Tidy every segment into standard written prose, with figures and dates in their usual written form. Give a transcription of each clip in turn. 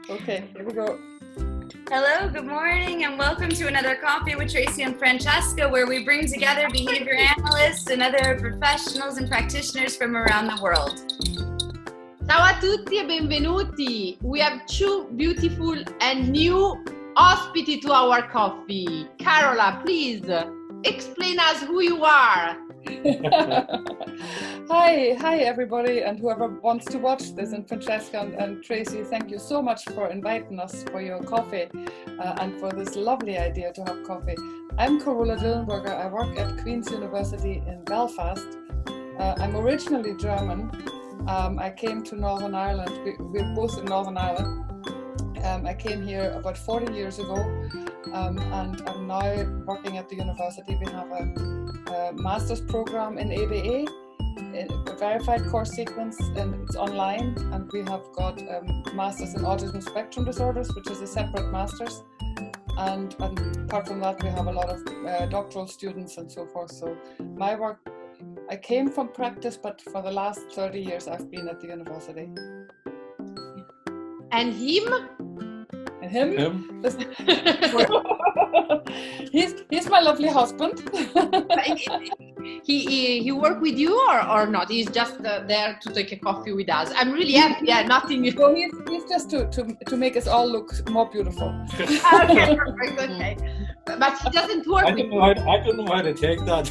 Okay, here we go. Hello, good morning, and welcome to another Coffee with Tracy and Francesca, where we bring together behavior analysts and other professionals and practitioners from around the world. Ciao a tutti e benvenuti. We have two beautiful and new ospiti to our coffee. Karola, please explain us who you are. Hi everybody, and whoever wants to watch this, and Francesca and Tracy, thank you so much for inviting us for your coffee and for this lovely idea to have coffee. I'm Karola Dillenburger. I work at Queen's University in Belfast. I'm originally German. I came to Northern Ireland. We're both in Northern Ireland. I came here about 40 years ago, and I'm now working at the university. We have a master's program in ABA, a verified course sequence, and it's online. And we have got masters in autism spectrum disorders, which is a separate master's. And apart from that, we have a lot of doctoral students and so forth. So my work, I came from practice, but for the last 30 years, I've been at the university. And him? And him? He's my lovely husband. He work with you or not? He's just there to take a coffee with us. I'm really happy. Yeah, nothing. So he's just to make us all look more beautiful. Okay, perfect. Okay, but he doesn't work. I don't know how to take that.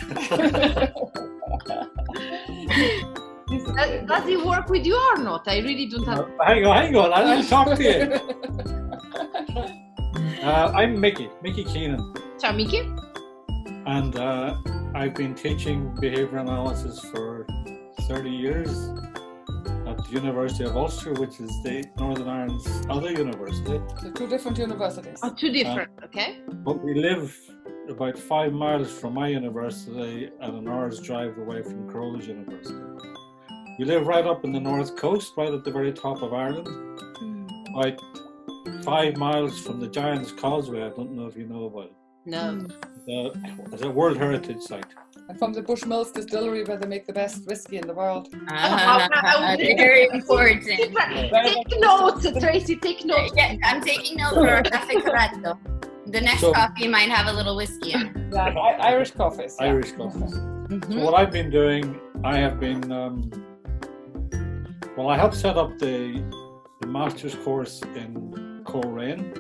Does he work with you or not? I really don't have. Hang on. I will talk to you. I'm Mickey Keenan. Ciao, Mickey. And I've been teaching behavior analysis for 30 years at the University of Ulster, which is the Northern Ireland's other university. So two different universities. Oh, two different, okay. But we live about 5 miles from my university and an hour's drive away from Karola's university. We live right up in the north coast, right at the very top of Ireland. About 5 miles from the Giant's Causeway. I don't know if you know about it. No. It's a World Heritage Site. And from the Bushmills distillery, where they make the best whiskey in the world. Very important. Take notes, Tracy, take notes. Yeah, I'm taking notes for caffè corretto. The next coffee might have a little whiskey in it. Yeah, Irish coffees. Yeah. Irish coffees. So what I've been doing, I have been, I helped set up the master's course in Coleraine.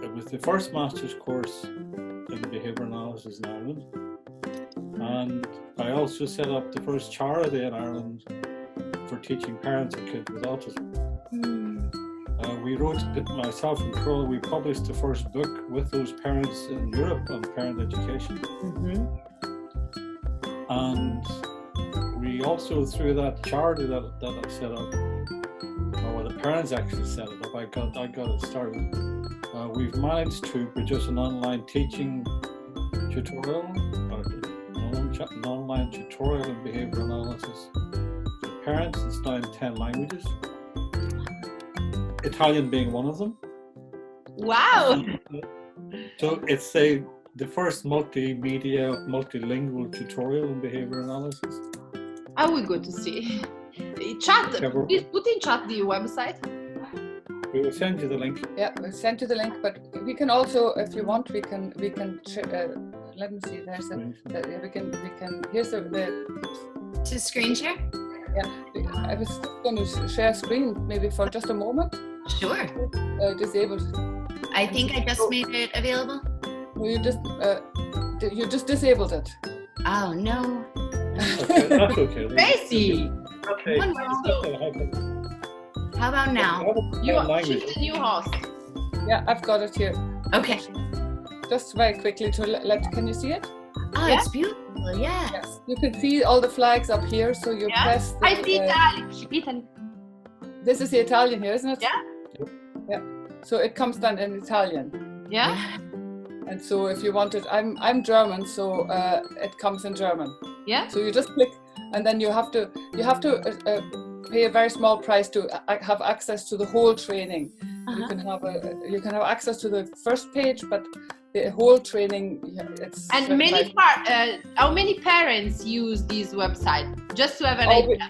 It was the first master's course in behavior analysis in Ireland, and I also set up the first charity in Ireland for teaching parents of kids with autism. We wrote, myself and Karola, we published the first book with those parents in Europe on parent education. And we also, through that charity that I set up, or the parents actually set it up, I got it started. We've managed to produce an online teaching tutorial, or an online tutorial in behavior analysis for parents. It's now in 10 languages, Italian being one of them. Wow! So it's the first multimedia, multilingual tutorial in behavior analysis. I will go to see. Chat, please put in chat the website. We will send you the link. Yeah, we'll send you the link, but we can also, if you want, we can let me see, here's To screen share? Yeah, I was going to share screen maybe for just a moment. Sure. Disabled. I think I just made it available. No, you just disabled it. Oh, no. Okay, that's okay. Tracy! Okay. How about now? She's the new host. Yeah, I've got it here. Okay. Just very quickly can you see it? Oh, yeah. It's beautiful, yes. Yes. You can see all the flags up here, so you press the, I see Italy. This is the Italian here, isn't it? Yeah. Yeah. So it comes down in Italian. Yeah. And so if you want it, I'm German, so it comes in German. Yeah. So you just click, and then you have to pay a very small price to have access to the whole training. You can have access to the first page, but the whole training, it's. And how many parents use this website? Just to have an idea.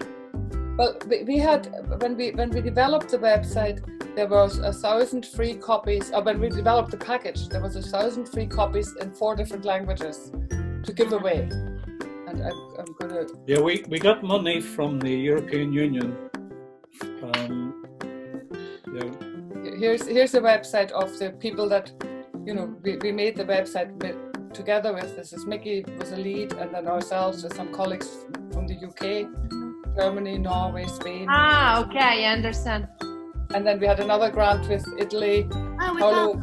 Well, we had, when we developed the website, there was 1,000 free copies, or when we developed the package, there was 1,000 free copies in 4 different languages to give away. And I'm gonna... Yeah, we got money from the European Union. Here's a website of the people that, we made the website together with. This is Mickey was a lead, and then ourselves with some colleagues from the UK, Germany, Norway, Spain. Ah, okay, I understand. And then we had another grant with Italy. Oh, Paulo.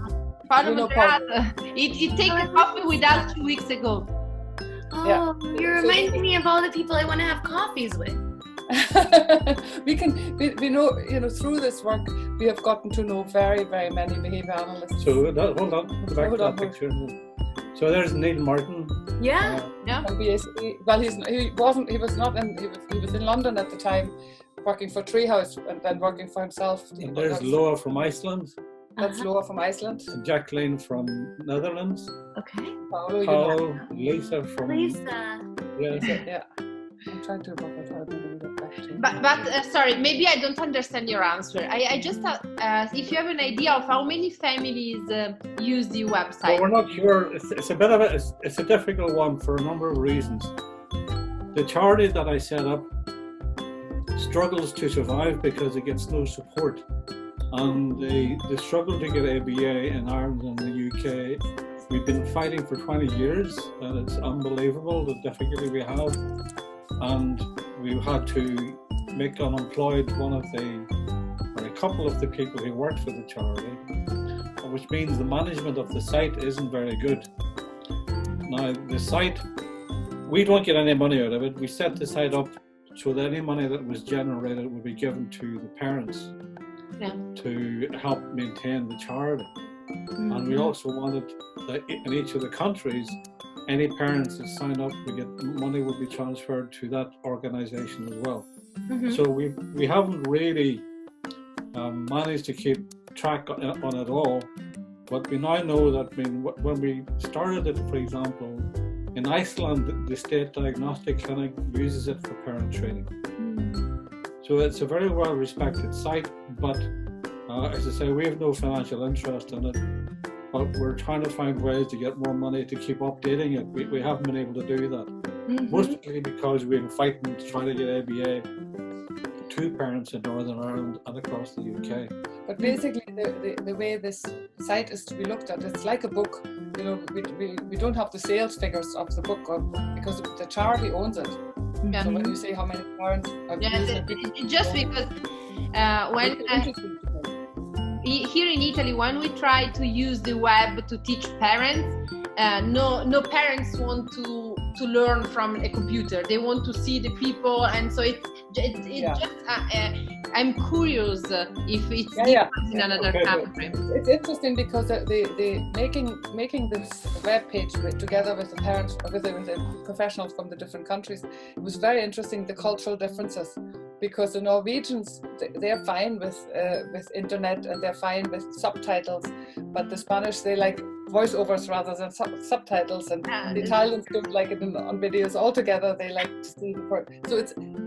It takes a coffee with us 2 weeks ago. Oh, Yeah. you're reminding me of all the people I want to have coffees with. we know, through this work, we have gotten to know very, very many behavior analysts. So hold on, go back to that picture. So there's Neil Martin. Yeah. And basically, well, he was in London at the time, working for Treehouse, and then working for himself. And there's Loa from Iceland. That's Loa from Iceland. And Jacqueline from Netherlands. Okay. Paolo, Lisa from... Lisa. Yes. Yeah. I'm trying to remember how to get back to. But sorry, maybe I don't understand your answer. I just if you have an idea of how many families use the website. Well, we're not sure. It's a bit of it's a difficult one for a number of reasons. The charity that I set up struggles to survive because it gets no support, and the struggle to get ABA in Ireland and the UK, we've been fighting for 20 years, and it's unbelievable the difficulty we have. And we had to make unemployed a couple of the people who worked for the charity, which means the management of the site isn't very good. Now, the site, we don't get any money out of it. We set the site up so that any money that was generated would be given to the parents to help maintain the charity. Mm-hmm. And we also wanted that in each of the countries, any parents that sign up, money would be transferred to that organisation as well. Mm-hmm. So we haven't really managed to keep track on it all, but we now know that when we started it, for example, in Iceland, the state diagnostic clinic uses it for parent training. Mm-hmm. So it's a very well respected site, but as I say, we have no financial interest in it. But we're trying to find ways to get more money to keep updating it. We haven't been able to do that. Mm-hmm. Mostly because we've been fighting to try to get ABA to parents in Northern Ireland and across the UK. But basically, the way this site is to be looked at, it's like a book. We don't have the sales figures of the book because the charity owns it. Yeah. So when you say how many parents have used it, it's just because here in Italy, when we try to use the web to teach parents, no parents want to learn from a computer. They want to see the people, and so it's just. I'm curious if it's different in another country. It's interesting because the making this web page together with the parents, with the professionals from the different countries, it was very interesting. The cultural differences. Because the Norwegians, they're fine with internet and they're fine with subtitles, but the Spanish, they like voiceovers rather than subtitles, and the Italians don't like it on videos altogether. They like to see so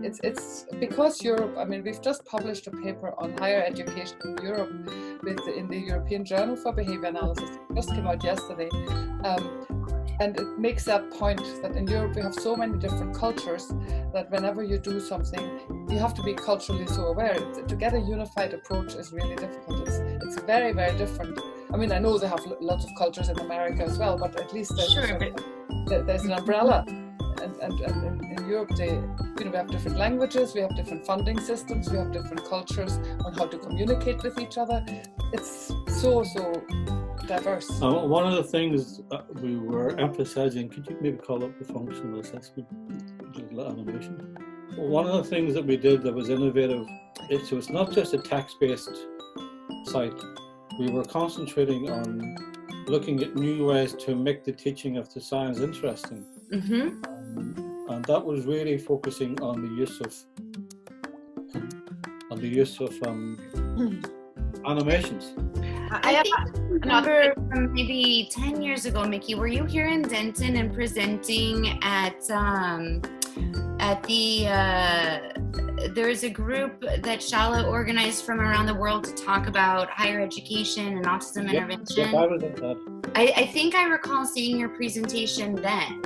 it's because Europe. I mean, we've just published a paper on higher education in Europe in the European Journal for Behavior Analysis. It just came out yesterday. And it makes that point that in Europe we have so many different cultures that whenever you do something, you have to be culturally so aware. To get a unified approach is really difficult. It's very, very different. I mean, I know they have lots of cultures in America as well, but at least there's an umbrella. And in Europe, we have different languages, we have different funding systems, we have different cultures on how to communicate with each other. It's so diverse. One of the things that we were emphasizing, could you maybe call up the functional assessment, little animation? One of the things that we did that was innovative, so it's not just a text-based site. We were concentrating on looking at new ways to make the teaching of the science interesting. Mm-hmm. And that was really focusing on the use of animations. I remember from maybe 10 years ago, Mickey, were you here in Denton and presenting at at the there's a group that Shala organized from around the world to talk about higher education and autism intervention. I was at that. I think I recall seeing your presentation then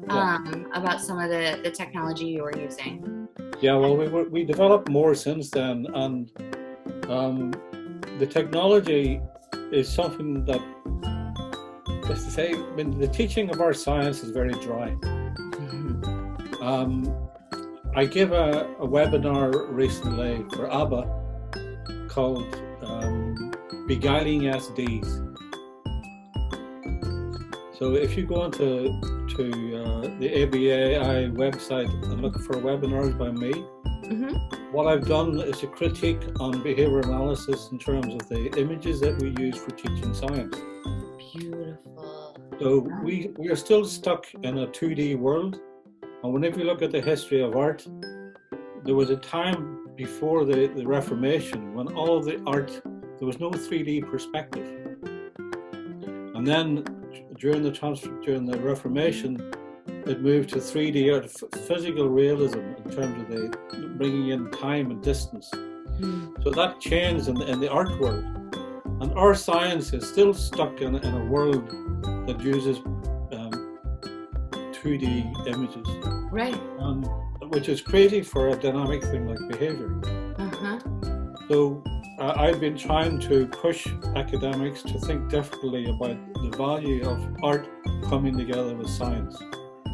about some of the technology you were using. Yeah, well, we developed more since then, and the technology is something that, as to say, I mean, the teaching of our science is very dry. I gave a webinar recently for ABBA called Beguiling SDs. So if you go onto the ABAI website and look for webinars by me, what I've done is a critique on behavioral analysis in terms of the images that we use for teaching science. Beautiful. So we are still stuck in a 2D world. And whenever you look at the history of art, there was a time before the Reformation when all of the art, there was no 3D perspective. And then during the Reformation, it moved to 3D art, physical realism in terms of the bringing in time and distance. So that changed in the art world. And our science is still stuck in a world that uses 2D images. Right. Which is crazy for a dynamic thing like behavior. So I've been trying to push academics to think differently about the value of art coming together with science.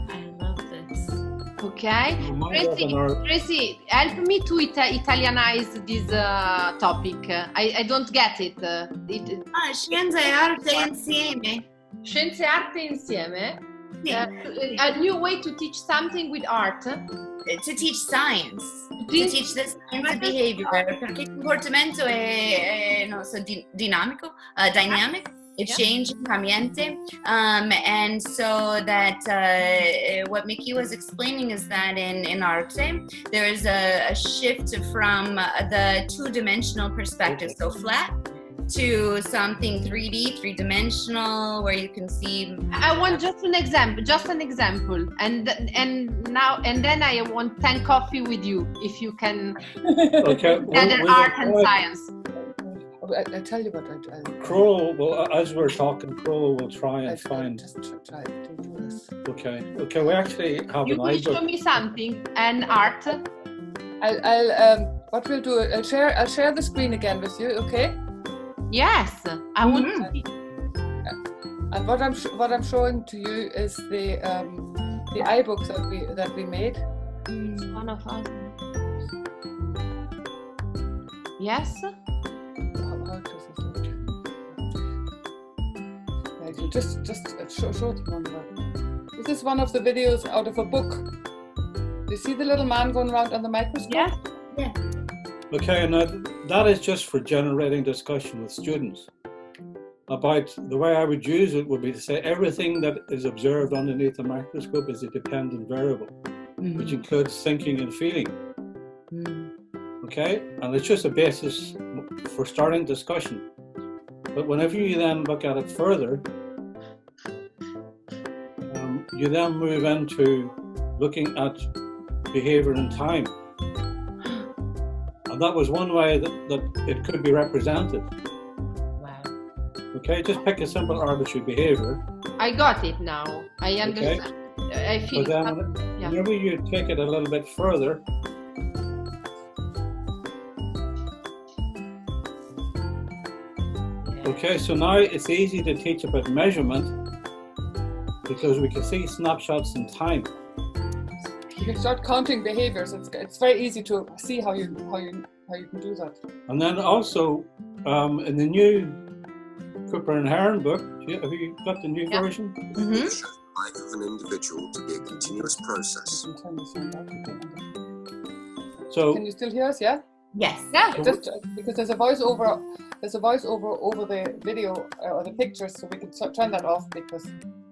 I love this. Okay. Tracy, help me to Italianize this topic. I don't get it. Scienza e arte insieme. Scienza e arte insieme? A new way to teach something with art? To teach science. To teach the science of behavior. Perché il comportamento è non so, dinamico, dynamic. It's changing, cambiante. And so that what Mickey was explaining is that in arte, there is a shift from the two-dimensional perspective, so flat, to something 3D, three-dimensional, where you can see. I want just an example, and then I want 10 coffee with you, if you can. Okay. Art and science. I tell you what, Karola, well, as we're talking, Karola will try and find. Just try to do this. Okay. We actually have You an will iBook. show me something, an art. I'll what we'll do, I'll share the screen again with you, okay? Yes, I want to see. And what I'm showing to you is the iBooks that we made. One of us. Yes. How does it look? Right, you just show the one. This is one of the videos out of a book. Do you see the little man going around on the microscope? Yeah. Okay, now that is just for generating discussion with students about the way I would use it would be to say everything that is observed underneath the microscope is a dependent variable, which includes thinking and feeling. Okay, and it's just a basis for starting discussion. But whenever you then look at it further, you then move into looking at behavior and time. And that was one way that it could be represented. Wow. Okay, just pick a simple arbitrary behavior. I got it now. I understand. Okay. I feel. But then, whenever you take it a little bit further, okay, so now it's easy to teach about measurement because we can see snapshots in time. You can start counting behaviors. It's very easy to see how you can do that. And then also in the new Cooper and Heron book, have you got the new version? The life of an individual to be a continuous process. So can you still hear us? Yeah. Yes. Yeah. Just because there's a voiceover over the video or the pictures, so we can turn that off because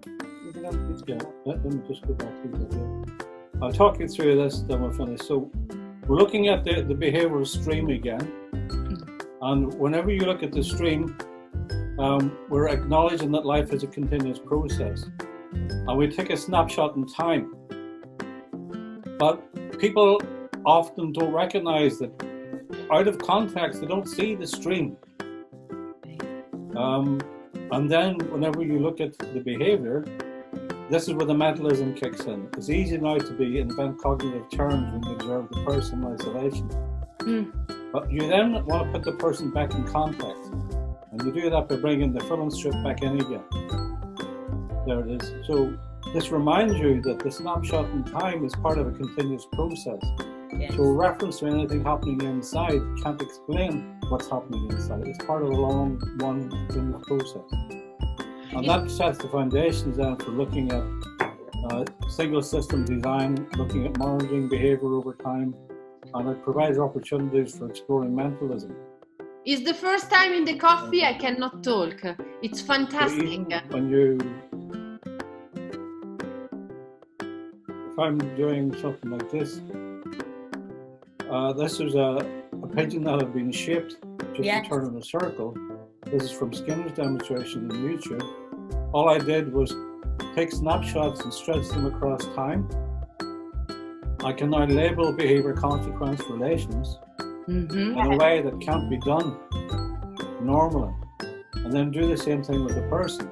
you don't. Yeah. Let me just go back to the. I'll talk you through this, then we'll finish. So we're looking at the behavioral stream again. And whenever you look at the stream, we're acknowledging that life is a continuous process. And we take a snapshot in time. But people often don't recognize that out of context, they don't see the stream. And then whenever you look at the behavior, this is where the mentalism kicks in. It's easy now to invent cognitive terms when you observe the person in isolation. But you then want to put the person back in context. And you do that by bringing the film strip back in again. There it is. So this reminds you that the snapshot in time is part of a continuous process. Yes. So reference to anything happening inside can't explain what's happening inside. It's part of a long one continuous process. And that sets the foundations then for looking at single system design, looking at monitoring behavior over time, and it provides opportunities for exploring mentalism. It's the first time in the coffee I cannot talk. It's fantastic. If I'm doing something like this, this is a pigeon that had been shaped just to turn in a circle. This is from Skinner's demonstration on YouTube. All I did was take snapshots and stretch them across time. I can now label behavior consequence relations in a way that can't be done normally, and then do the same thing with the person.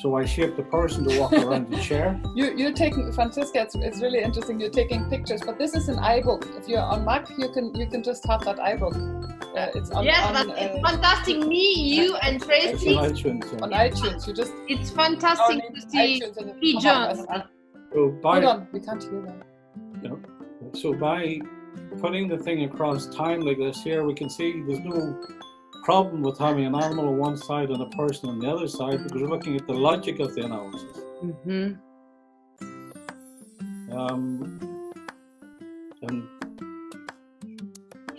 So I shaped the person to walk around the chair. You're taking, Francesca, it's really interesting. You're taking pictures, but this is an iBook. If you're on Mac, you can just have that iBook. It's on, it's fantastic. Me, you, and Tracy. On iTunes. On iTunes, you just. It's fantastic to see pigeons. So hold on, we can't hear that. You know, so by putting the thing across time like this here, we can see there's no problem with having an animal on one side and a person on the other side, because we're looking at the logic of the analysis. And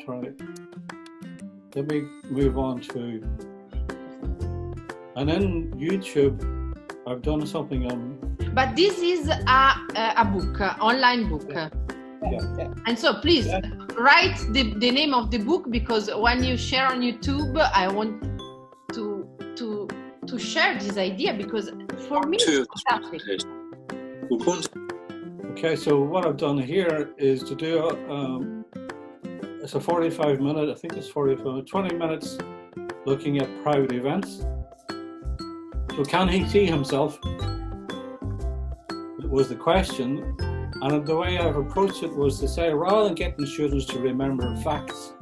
sorry, let me move on to, and in YouTube I've done something on. But this is a book, online book. Yeah. And so please write the name of the book, because when you share on YouTube, I want to share this idea, because for me it's fantastic. Okay, so what I've done here is to do it's a 45 minute, I think it's 20 minutes looking at private events. So can he see himself? It was the question. And the way I've approached it was to say, rather than getting students to remember facts,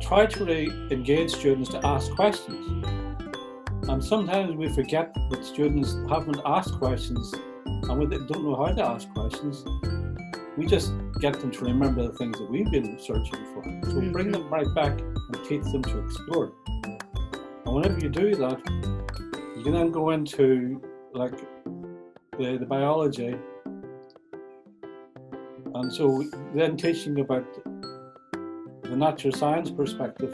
try to engage students to ask questions. And sometimes we forget that students haven't asked questions, and when they don't know how to ask questions, we just get them to remember the things that we've been searching for. So bring them right back and teach them to explore. And whenever you do that, you can then go into like the biology. And so then teaching about the natural science perspective,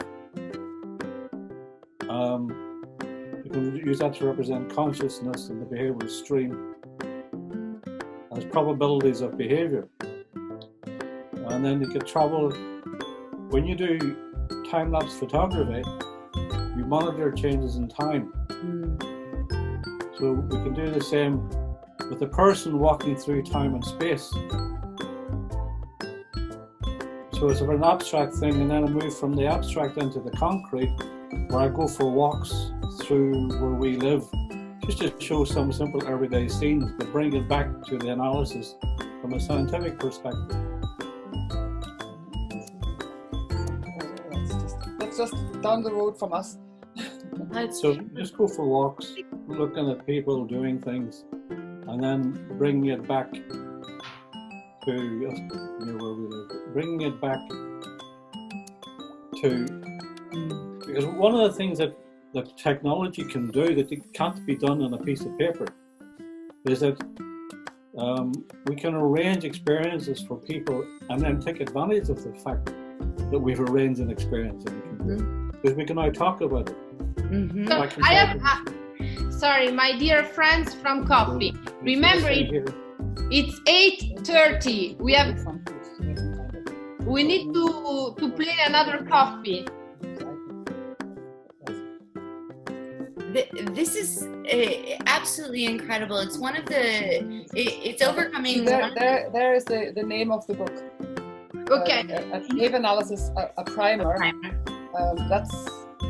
you can use that to represent consciousness and the behavioral stream as probabilities of behavior. And then you can travel, when you do time-lapse photography, you monitor changes in time. So we can do the same with a person walking through time and space. So it's an abstract thing, and then I move from the abstract into the concrete, where I go for walks through where we live, just to show some simple everyday scenes, but bring it back to the analysis from a scientific perspective. That's just down the road from us. So just go for walks, looking at people doing things, and then bringing it back to near where we live. Bringing it back to, because one of the things that technology can do that it can't be done on a piece of paper is that we can arrange experiences for people and then take advantage of the fact that we've arranged an experience, and because we can now talk about it. So I have, sorry, my dear friends from coffee, remember it's 8:30. We need to play another coffee. this is absolutely incredible. It's one of the, it's overcoming. There is the name of the book. Okay. A cave analysis, a primer. That's,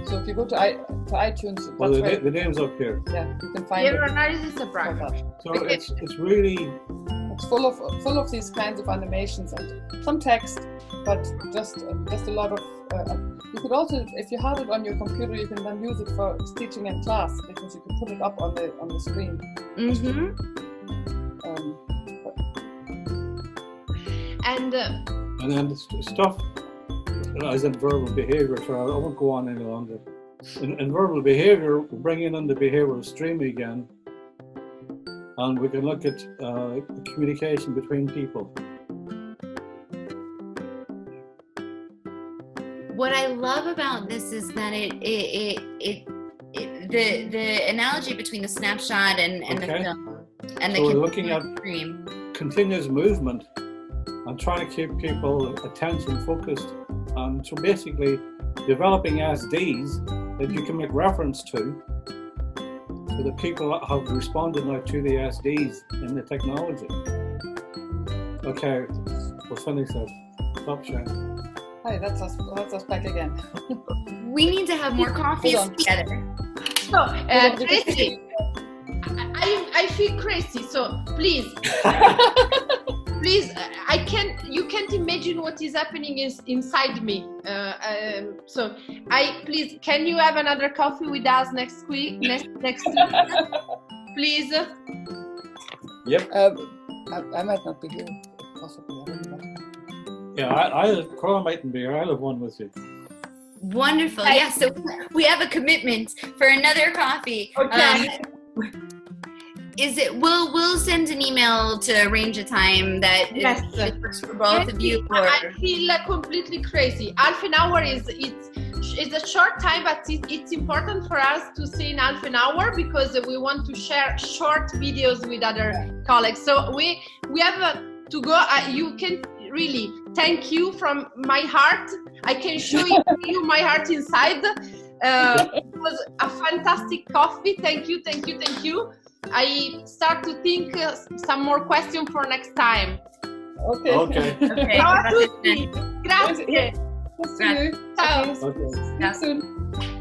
so if you go to iTunes, Well, that's the name's up here. yeah, you can find Your it. analysis is a primer. So it's really, It's full of these kinds of animations and some text, but just a lot of. You could also, if you had it on your computer, you can then use it for teaching in class because you can put it up on the screen. Mm-hmm. And and then stuff as in verbal behavior. So I won't go on any longer. In verbal behavior, we're bringing in the behavioral stream again, and we can look at communication between people. What I love about this is that the analogy between the snapshot and the film and So the we're looking at stream. continuous movement and trying to keep people attention focused. And so basically developing SDs that you can make reference to, so that people have responded now to the SDs in the technology. Okay, we'll finish that. Stop sharing. Hi, that's us back again. We need to have more coffees together. so, Tracy, I feel crazy. So please, you can't imagine what is happening inside me. So please, can you have another coffee with us next week? Next week, please. Yep. I might not be here, possibly. I don't know. Yeah, Karola mightn't be here. I'll have one with you. Wonderful. Yeah, so we have a commitment for another coffee. Okay. We'll send an email to arrange a time that it works for both of you. I feel completely crazy. Half an hour it's a short time, but it's important for us to say in half an hour because we want to share short videos with other colleagues. So we have to go. You can really thank you from my heart. I can show you my heart inside. It was a fantastic coffee. Thank you. I start to think some more questions for next time. Okay. Ciao a tutti. Grazie. See you. Ciao. Okay. See you soon.